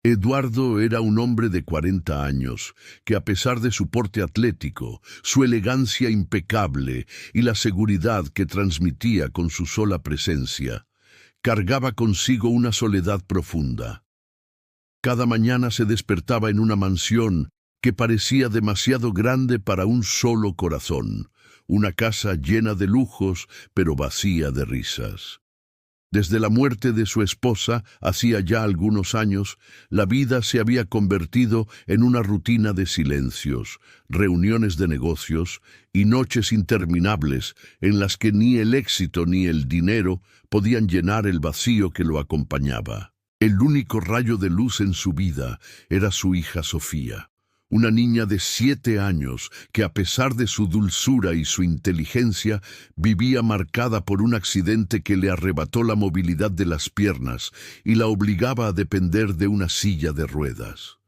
Eduardo era un hombre de 40 años, que a pesar de su porte atlético, su elegancia impecable y la seguridad que transmitía con su sola presencia, cargaba consigo una soledad profunda. Cada mañana se despertaba en una mansión que parecía demasiado grande para un solo corazón, una casa llena de lujos, pero vacía de risas. Desde la muerte de su esposa, hacía ya algunos años, la vida se había convertido en una rutina de silencios, reuniones de negocios y noches interminables en las que ni el éxito ni el dinero podían llenar el vacío que lo acompañaba. El único rayo de luz en su vida era su hija Sofía. Una niña de 7 años que, a pesar de su dulzura y su inteligencia, vivía marcada por un accidente que le arrebató la movilidad de las piernas y la obligaba a depender de una silla de ruedas.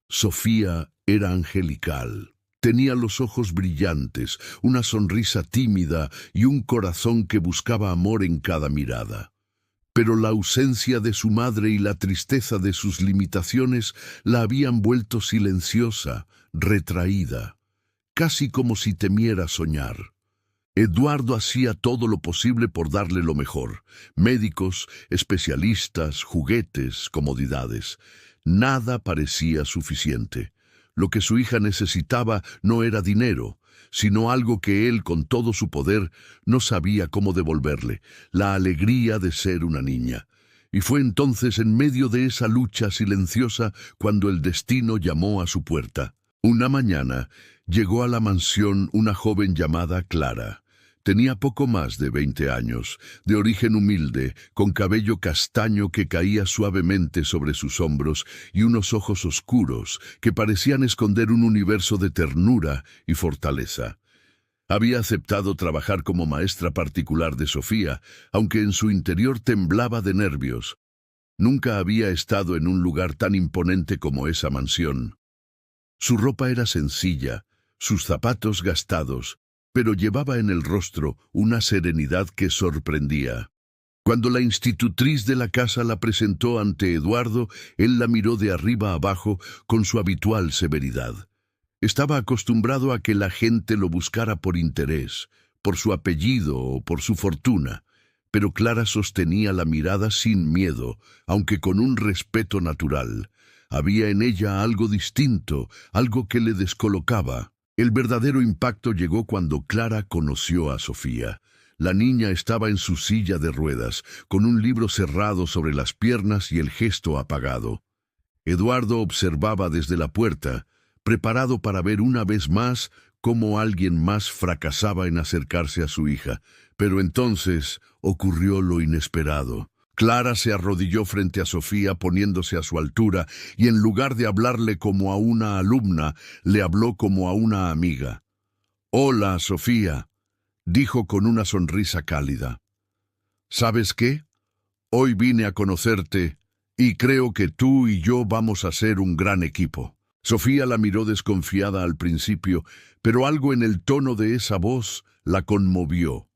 Sofía era angelical. Tenía los ojos brillantes, una sonrisa tímida y un corazón que buscaba amor en cada mirada. Pero la ausencia de su madre y la tristeza de sus limitaciones la habían vuelto silenciosa, retraída, casi como si temiera soñar. Eduardo hacía todo lo posible por darle lo mejor: médicos, especialistas, juguetes, comodidades. Nada parecía suficiente. Lo que su hija necesitaba no era dinero, sino algo que él, con todo su poder, no sabía cómo devolverle: la alegría de ser una niña. Y fue entonces, en medio de esa lucha silenciosa, cuando el destino llamó a su puerta. Una mañana llegó a la mansión una joven llamada Clara. Tenía poco más de 20 años, de origen humilde, con cabello castaño que caía suavemente sobre sus hombros y unos ojos oscuros que parecían esconder un universo de ternura y fortaleza. Había aceptado trabajar como maestra particular de Sofía, aunque en su interior temblaba de nervios. Nunca había estado en un lugar tan imponente como esa mansión. Su ropa era sencilla, sus zapatos gastados, pero llevaba en el rostro una serenidad que sorprendía. Cuando la institutriz de la casa la presentó ante Eduardo, él la miró de arriba abajo con su habitual severidad. Estaba acostumbrado a que la gente lo buscara por interés, por su apellido o por su fortuna, pero Clara sostenía la mirada sin miedo, aunque con un respeto natural. Había en ella algo distinto, algo que le descolocaba. El verdadero impacto llegó cuando Clara conoció a Sofía. La niña estaba en su silla de ruedas, con un libro cerrado sobre las piernas y el gesto apagado. Eduardo observaba desde la puerta, preparado para ver una vez más cómo alguien más fracasaba en acercarse a su hija. Pero entonces ocurrió lo inesperado. Clara se arrodilló frente a Sofía, poniéndose a su altura, y en lugar de hablarle como a una alumna, le habló como a una amiga. «Hola, Sofía», dijo con una sonrisa cálida. «¿Sabes qué? Hoy vine a conocerte y creo que tú y yo vamos a ser un gran equipo». Sofía la miró desconfiada al principio, pero algo en el tono de esa voz la conmovió.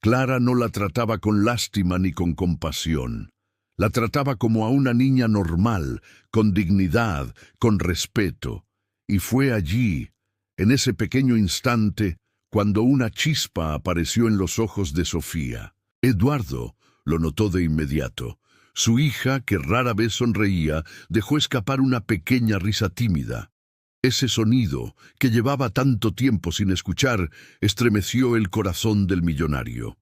Clara no la trataba con lástima ni con compasión. La trataba como a una niña normal, con dignidad, con respeto. Y fue allí, en ese pequeño instante, cuando una chispa apareció en los ojos de Sofía. Eduardo lo notó de inmediato. Su hija, que rara vez sonreía, dejó escapar una pequeña risa tímida. Ese sonido, que llevaba tanto tiempo sin escuchar, estremeció el corazón del millonario.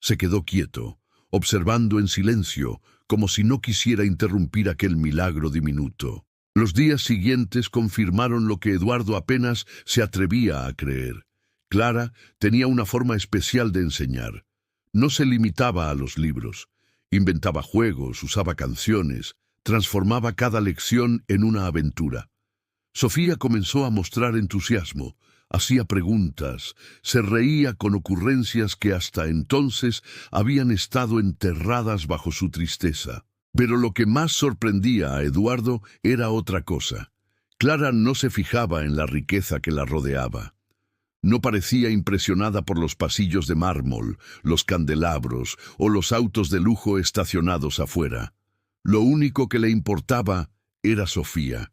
Se quedó quieto, observando en silencio, como si no quisiera interrumpir aquel milagro diminuto. Los días siguientes confirmaron lo que Eduardo apenas se atrevía a creer. Clara tenía una forma especial de enseñar. No se limitaba a los libros. Inventaba juegos, usaba canciones, transformaba cada lección en una aventura. Sofía comenzó a mostrar entusiasmo, hacía preguntas, se reía con ocurrencias que hasta entonces habían estado enterradas bajo su tristeza. Pero lo que más sorprendía a Eduardo era otra cosa. Clara no se fijaba en la riqueza que la rodeaba. No parecía impresionada por los pasillos de mármol, los candelabros o los autos de lujo estacionados afuera. Lo único que le importaba era Sofía.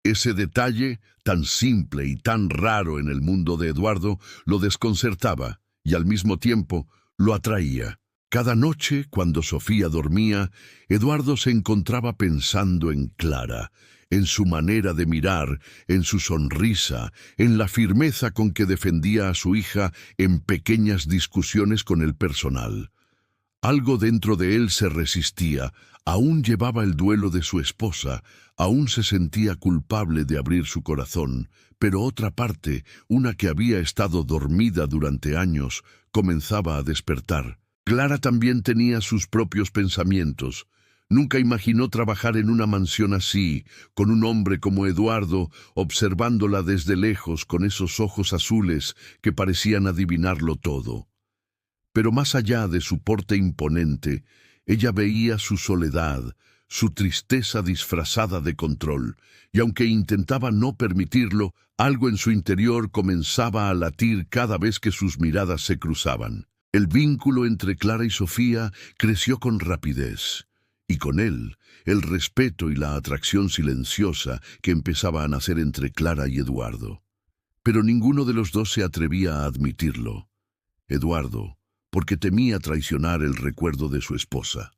Ese detalle, tan simple y tan raro en el mundo de Eduardo, lo desconcertaba y al mismo tiempo lo atraía. Cada noche, cuando Sofía dormía, Eduardo se encontraba pensando en Clara, en su manera de mirar, en su sonrisa, en la firmeza con que defendía a su hija en pequeñas discusiones con el personal. Algo dentro de él se resistía, aún llevaba el duelo de su esposa, aún se sentía culpable de abrir su corazón, pero otra parte, una que había estado dormida durante años, comenzaba a despertar. Clara también tenía sus propios pensamientos. Nunca imaginó trabajar en una mansión así, con un hombre como Eduardo, observándola desde lejos con esos ojos azules que parecían adivinarlo todo. Pero más allá de su porte imponente, ella veía su soledad, su tristeza disfrazada de control, y aunque intentaba no permitirlo, algo en su interior comenzaba a latir cada vez que sus miradas se cruzaban. El vínculo entre Clara y Sofía creció con rapidez, y con él, el respeto y la atracción silenciosa que empezaba a nacer entre Clara y Eduardo. Pero ninguno de los dos se atrevía a admitirlo. Eduardo, porque temía traicionar el recuerdo de su esposa.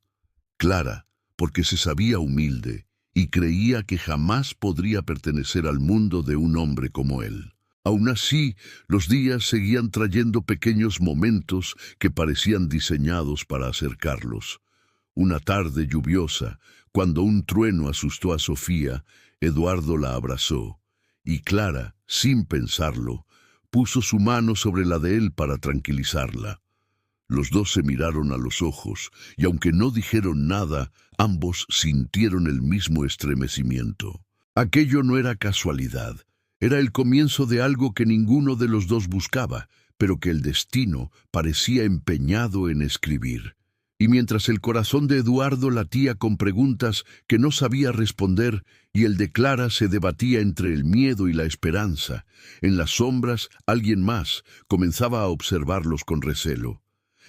Clara, porque se sabía humilde y creía que jamás podría pertenecer al mundo de un hombre como él. Aún así, los días seguían trayendo pequeños momentos que parecían diseñados para acercarlos. Una tarde lluviosa, cuando un trueno asustó a Sofía, Eduardo la abrazó, y Clara, sin pensarlo, puso su mano sobre la de él para tranquilizarla. Los dos se miraron a los ojos, y aunque no dijeron nada, ambos sintieron el mismo estremecimiento. Aquello no era casualidad. Era el comienzo de algo que ninguno de los dos buscaba, pero que el destino parecía empeñado en escribir. Y mientras el corazón de Eduardo latía con preguntas que no sabía responder y el de Clara se debatía entre el miedo y la esperanza, en las sombras alguien más comenzaba a observarlos con recelo.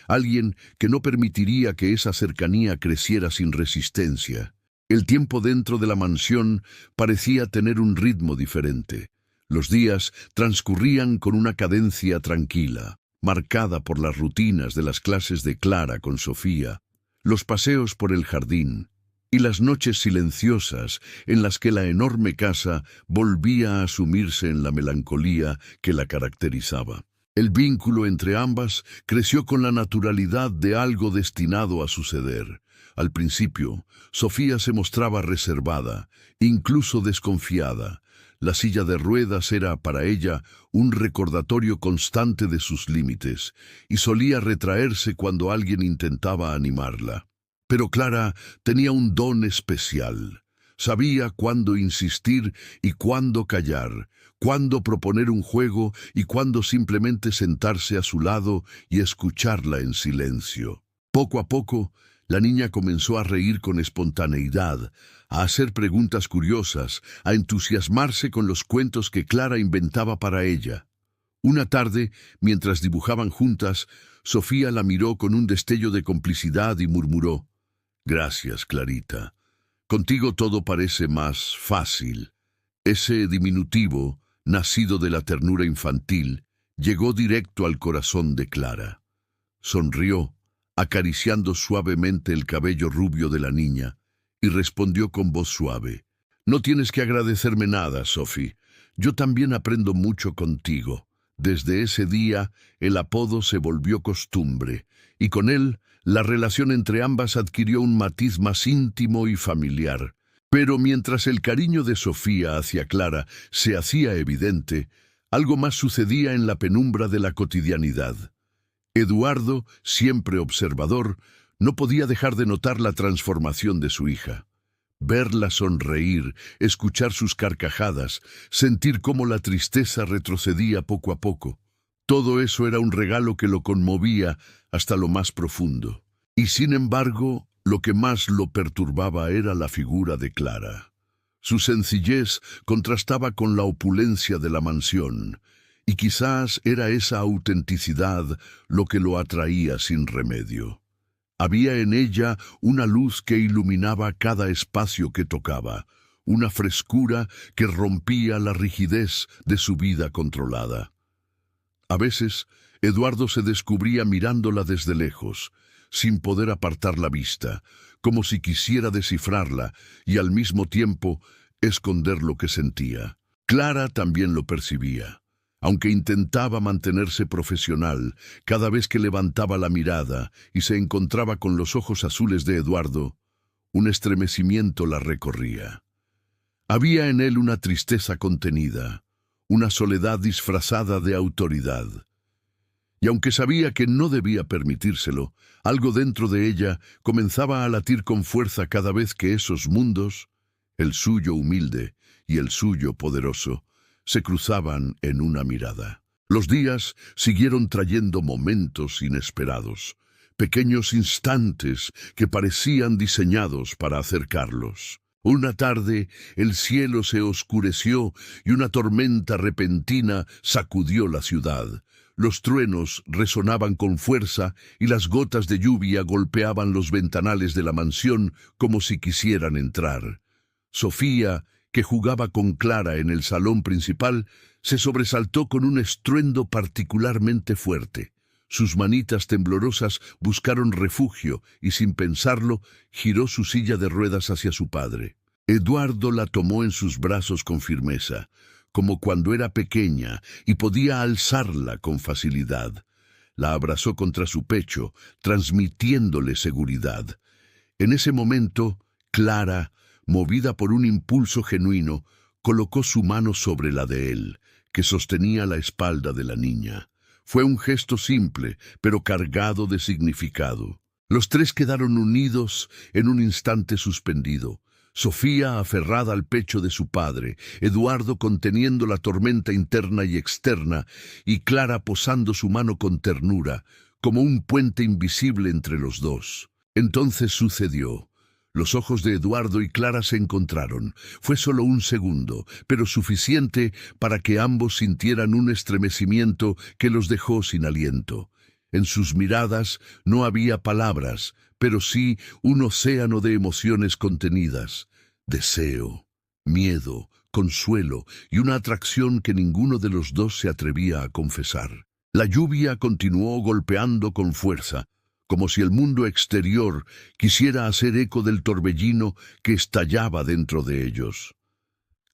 Alguien que no permitiría que esa cercanía creciera sin resistencia. El tiempo dentro de la mansión parecía tener un ritmo diferente. Los días transcurrían con una cadencia tranquila, marcada por las rutinas de las clases de Clara con Sofía, los paseos por el jardín y las noches silenciosas en las que la enorme casa volvía a sumirse en la melancolía que la caracterizaba. El vínculo entre ambas creció con la naturalidad de algo destinado a suceder. Al principio, Sofía se mostraba reservada, incluso desconfiada. La silla de ruedas era para ella un recordatorio constante de sus límites, y solía retraerse cuando alguien intentaba animarla. Pero Clara tenía un don especial. Sabía cuándo insistir y cuándo callar, cuándo proponer un juego y cuándo simplemente sentarse a su lado y escucharla en silencio. Poco a poco, la niña comenzó a reír con espontaneidad, a hacer preguntas curiosas, a entusiasmarse con los cuentos que Clara inventaba para ella. Una tarde, mientras dibujaban juntas, Sofía la miró con un destello de complicidad y murmuró: «Gracias, Clarita. Contigo todo parece más fácil». Ese diminutivo, nacido de la ternura infantil, llegó directo al corazón de Clara. Sonrió, acariciando suavemente el cabello rubio de la niña, y respondió con voz suave: «No tienes que agradecerme nada, Sophie. Yo también aprendo mucho contigo». Desde ese día, el apodo se volvió costumbre, y con él, la relación entre ambas adquirió un matiz más íntimo y familiar. Pero mientras el cariño de Sofía hacia Clara se hacía evidente, algo más sucedía en la penumbra de la cotidianidad. Eduardo, siempre observador, no podía dejar de notar la transformación de su hija. Verla sonreír, escuchar sus carcajadas, sentir cómo la tristeza retrocedía poco a poco. Todo eso era un regalo que lo conmovía hasta lo más profundo. Y sin embargo, lo que más lo perturbaba era la figura de Clara. Su sencillez contrastaba con la opulencia de la mansión, y quizás era esa autenticidad lo que lo atraía sin remedio. Había en ella una luz que iluminaba cada espacio que tocaba, una frescura que rompía la rigidez de su vida controlada. A veces, Eduardo se descubría mirándola desde lejos, sin poder apartar la vista, como si quisiera descifrarla y al mismo tiempo esconder lo que sentía. Clara también lo percibía. Aunque intentaba mantenerse profesional, cada vez que levantaba la mirada y se encontraba con los ojos azules de Eduardo, un estremecimiento la recorría. Había en él una tristeza contenida, una soledad disfrazada de autoridad. Y aunque sabía que no debía permitírselo, algo dentro de ella comenzaba a latir con fuerza cada vez que esos mundos, el suyo humilde y el suyo poderoso, se cruzaban en una mirada. Los días siguieron trayendo momentos inesperados, pequeños instantes que parecían diseñados para acercarlos. Una tarde el cielo se oscureció y una tormenta repentina sacudió la ciudad. Los truenos resonaban con fuerza y las gotas de lluvia golpeaban los ventanales de la mansión como si quisieran entrar. Sofía, que jugaba con Clara en el salón principal, se sobresaltó con un estruendo particularmente fuerte. Sus manitas temblorosas buscaron refugio y, sin pensarlo, giró su silla de ruedas hacia su padre. Eduardo la tomó en sus brazos con firmeza, como cuando era pequeña y podía alzarla con facilidad. La abrazó contra su pecho, transmitiéndole seguridad. En ese momento, Clara, movida por un impulso genuino, colocó su mano sobre la de él, que sostenía la espalda de la niña. Fue un gesto simple, pero cargado de significado. Los tres quedaron unidos en un instante suspendido. Sofía aferrada al pecho de su padre, Eduardo conteniendo la tormenta interna y externa, y Clara posando su mano con ternura, como un puente invisible entre los dos. Entonces sucedió. Los ojos de Eduardo y Clara se encontraron. Fue solo un segundo, pero suficiente para que ambos sintieran un estremecimiento que los dejó sin aliento. En sus miradas no había palabras, pero sí un océano de emociones contenidas. Deseo, miedo, consuelo y una atracción que ninguno de los dos se atrevía a confesar. La lluvia continuó golpeando con fuerza, como si el mundo exterior quisiera hacer eco del torbellino que estallaba dentro de ellos.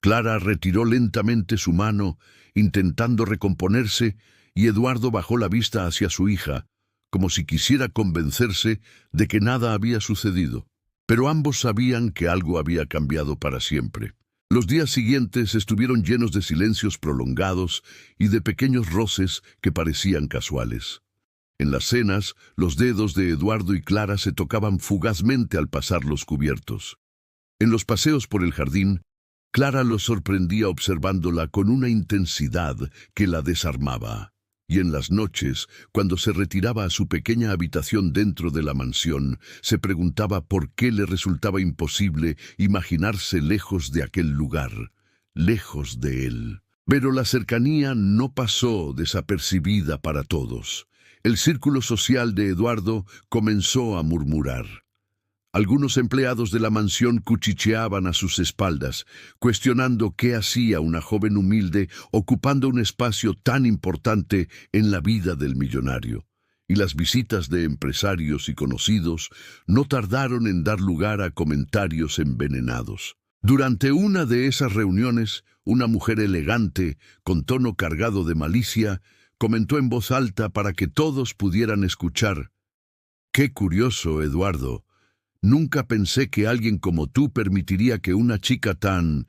Clara retiró lentamente su mano, intentando recomponerse, y Eduardo bajó la vista hacia su hija, como si quisiera convencerse de que nada había sucedido. Pero ambos sabían que algo había cambiado para siempre. Los días siguientes estuvieron llenos de silencios prolongados y de pequeños roces que parecían casuales. En las cenas, los dedos de Eduardo y Clara se tocaban fugazmente al pasar los cubiertos. En los paseos por el jardín, Clara los sorprendía observándola con una intensidad que la desarmaba. Y en las noches, cuando se retiraba a su pequeña habitación dentro de la mansión, se preguntaba por qué le resultaba imposible imaginarse lejos de aquel lugar, lejos de él. Pero la cercanía no pasó desapercibida para todos. El círculo social de Eduardo comenzó a murmurar. Algunos empleados de la mansión cuchicheaban a sus espaldas, cuestionando qué hacía una joven humilde ocupando un espacio tan importante en la vida del millonario. Y las visitas de empresarios y conocidos no tardaron en dar lugar a comentarios envenenados. Durante una de esas reuniones, una mujer elegante, con tono cargado de malicia, comentó en voz alta para que todos pudieran escuchar. «Qué curioso, Eduardo. Nunca pensé que alguien como tú permitiría que una chica tan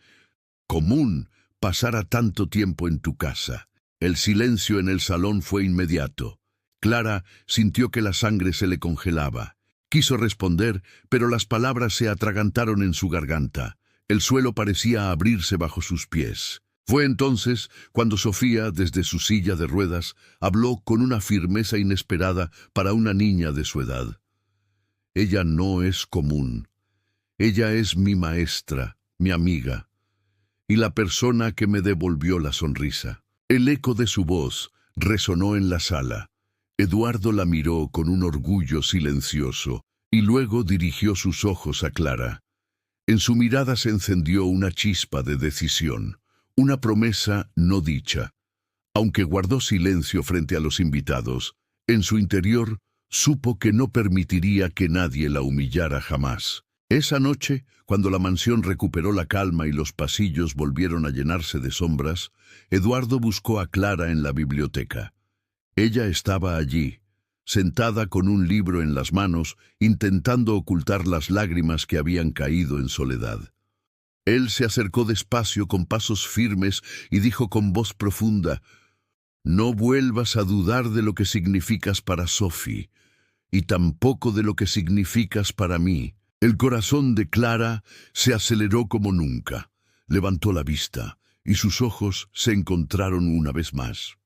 común pasara tanto tiempo en tu casa». El silencio en el salón fue inmediato. Clara sintió que la sangre se le congelaba. Quiso responder, pero las palabras se atragantaron en su garganta. El suelo parecía abrirse bajo sus pies. Fue entonces cuando Sofía, desde su silla de ruedas, habló con una firmeza inesperada para una niña de su edad. «Ella no es común. Ella es mi maestra, mi amiga, y la persona que me devolvió la sonrisa». El eco de su voz resonó en la sala. Eduardo la miró con un orgullo silencioso y luego dirigió sus ojos a Clara. En su mirada se encendió una chispa de decisión, una promesa no dicha. Aunque guardó silencio frente a los invitados, en su interior supo que no permitiría que nadie la humillara jamás. Esa noche, cuando la mansión recuperó la calma y los pasillos volvieron a llenarse de sombras, Eduardo buscó a Clara en la biblioteca. Ella estaba allí, sentada con un libro en las manos, intentando ocultar las lágrimas que habían caído en soledad. Él se acercó despacio con pasos firmes y dijo con voz profunda: «No vuelvas a dudar de lo que significas para Sophie, y tampoco de lo que significas para mí». El corazón de Clara se aceleró como nunca. Levantó la vista, y sus ojos se encontraron una vez más.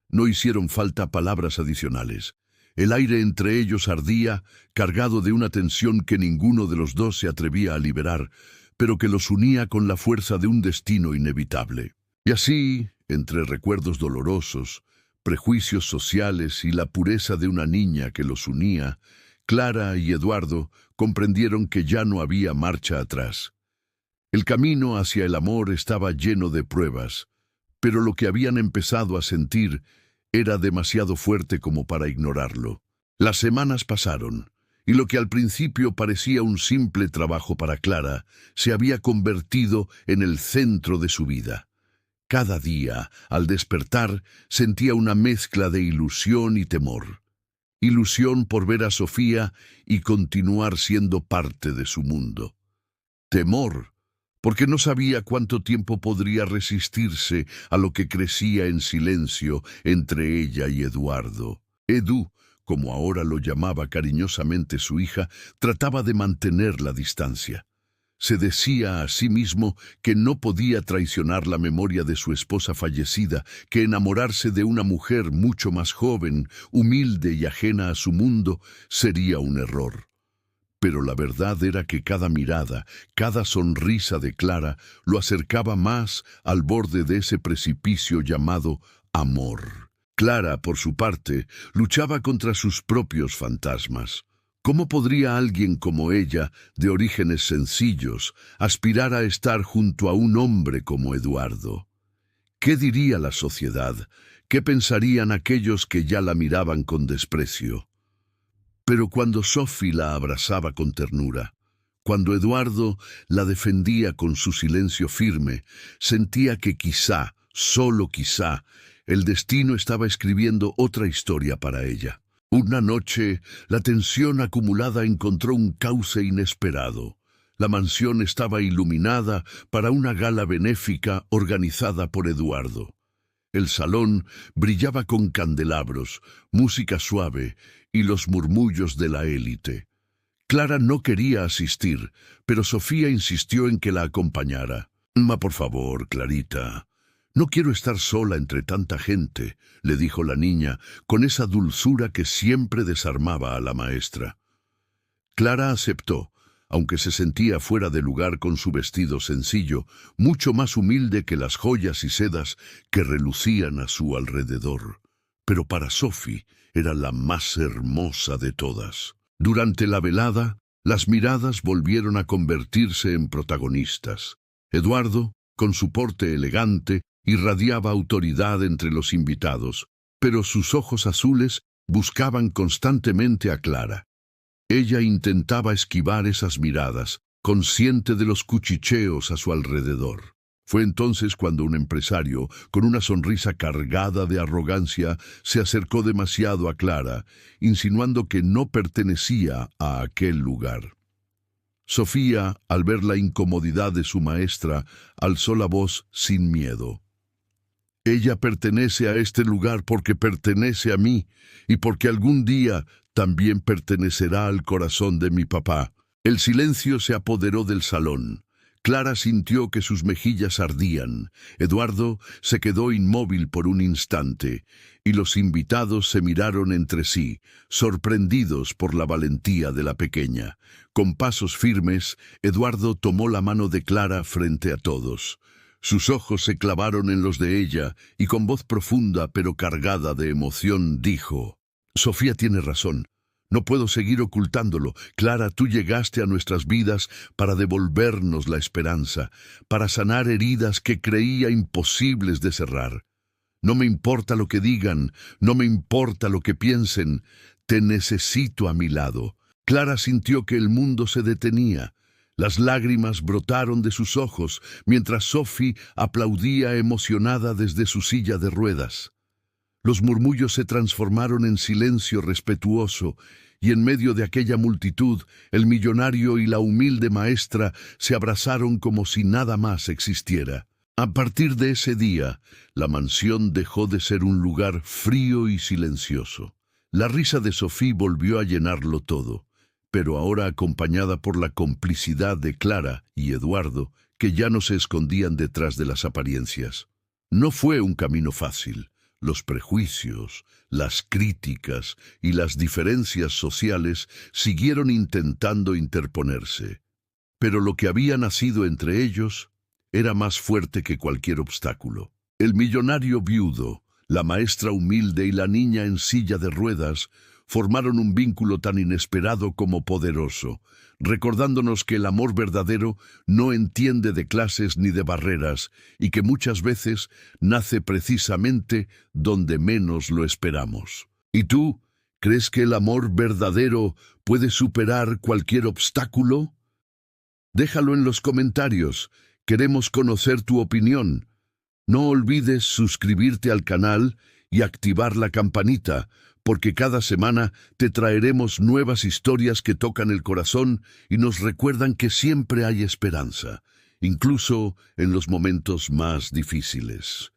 No hicieron falta palabras adicionales. El aire entre ellos ardía, cargado de una tensión que ninguno de los dos se atrevía a liberar, pero que los unía con la fuerza de un destino inevitable. Y así, entre recuerdos dolorosos, prejuicios sociales y la pureza de una niña que los unía, Clara y Eduardo comprendieron que ya no había marcha atrás. El camino hacia el amor estaba lleno de pruebas, pero lo que habían empezado a sentir era demasiado fuerte como para ignorarlo. Las semanas pasaron, y lo que al principio parecía un simple trabajo para Clara se había convertido en el centro de su vida. Cada día, al despertar, sentía una mezcla de ilusión y temor. Ilusión por ver a Sofía y continuar siendo parte de su mundo. Temor, porque no sabía cuánto tiempo podría resistirse a lo que crecía en silencio entre ella y Eduardo. Edu, como ahora lo llamaba cariñosamente su hija, trataba de mantener la distancia. Se decía a sí mismo que no podía traicionar la memoria de su esposa fallecida, que enamorarse de una mujer mucho más joven, humilde y ajena a su mundo sería un error. Pero la verdad era que cada mirada, cada sonrisa de Clara lo acercaba más al borde de ese precipicio llamado amor. Clara, por su parte, luchaba contra sus propios fantasmas. ¿Cómo podría alguien como ella, de orígenes sencillos, aspirar a estar junto a un hombre como Eduardo? ¿Qué diría la sociedad? ¿Qué pensarían aquellos que ya la miraban con desprecio? Pero cuando Sophie la abrazaba con ternura, cuando Eduardo la defendía con su silencio firme, sentía que quizá, solo quizá, el destino estaba escribiendo otra historia para ella. Una noche, la tensión acumulada encontró un cauce inesperado. La mansión estaba iluminada para una gala benéfica organizada por Eduardo. El salón brillaba con candelabros, música suave y los murmullos de la élite. Clara no quería asistir, pero Sofía insistió en que la acompañara. Por favor, Clarita. «No quiero estar sola entre tanta gente», le dijo la niña, con esa dulzura que siempre desarmaba a la maestra. Clara aceptó, aunque se sentía fuera de lugar con su vestido sencillo, mucho más humilde que las joyas y sedas que relucían a su alrededor. Pero para Sophie era la más hermosa de todas. Durante la velada, las miradas volvieron a convertirse en protagonistas. Eduardo, con su porte elegante, irradiaba autoridad entre los invitados, pero sus ojos azules buscaban constantemente a Clara. Ella intentaba esquivar esas miradas, consciente de los cuchicheos a su alrededor. Fue entonces cuando un empresario, con una sonrisa cargada de arrogancia, se acercó demasiado a Clara, insinuando que no pertenecía a aquel lugar. Sofía, al ver la incomodidad de su maestra, alzó la voz sin miedo. «Ella pertenece a este lugar porque pertenece a mí y porque algún día también pertenecerá al corazón de mi papá». El silencio se apoderó del salón. Clara sintió que sus mejillas ardían. Eduardo se quedó inmóvil por un instante, y los invitados se miraron entre sí, sorprendidos por la valentía de la pequeña. Con pasos firmes, Eduardo tomó la mano de Clara frente a todos. Sus ojos se clavaron en los de ella, y con voz profunda pero cargada de emoción dijo: «Sofía tiene razón. No puedo seguir ocultándolo. Clara, tú llegaste a nuestras vidas para devolvernos la esperanza, para sanar heridas que creía imposibles de cerrar. No me importa lo que digan, no me importa lo que piensen, te necesito a mi lado. Clara sintió que el mundo se detenía. Las lágrimas brotaron de sus ojos mientras Sophie aplaudía emocionada desde su silla de ruedas. Los murmullos se transformaron en silencio respetuoso, y en medio de aquella multitud, el millonario y la humilde maestra se abrazaron como si nada más existiera. A partir de ese día, la mansión dejó de ser un lugar frío y silencioso. La risa de Sophie volvió a llenarlo todo, pero ahora acompañada por la complicidad de Clara y Eduardo, que ya no se escondían detrás de las apariencias. No fue un camino fácil. Los prejuicios, las críticas y las diferencias sociales siguieron intentando interponerse. Pero lo que había nacido entre ellos era más fuerte que cualquier obstáculo. El millonario viudo, la maestra humilde y la niña en silla de ruedas formaron un vínculo tan inesperado como poderoso, recordándonos que el amor verdadero no entiende de clases ni de barreras y que muchas veces nace precisamente donde menos lo esperamos. ¿Y tú, crees que el amor verdadero puede superar cualquier obstáculo? Déjalo en los comentarios. Queremos conocer tu opinión. No olvides suscribirte al canal y activar la campanita, porque cada semana te traeremos nuevas historias que tocan el corazón y nos recuerdan que siempre hay esperanza, incluso en los momentos más difíciles.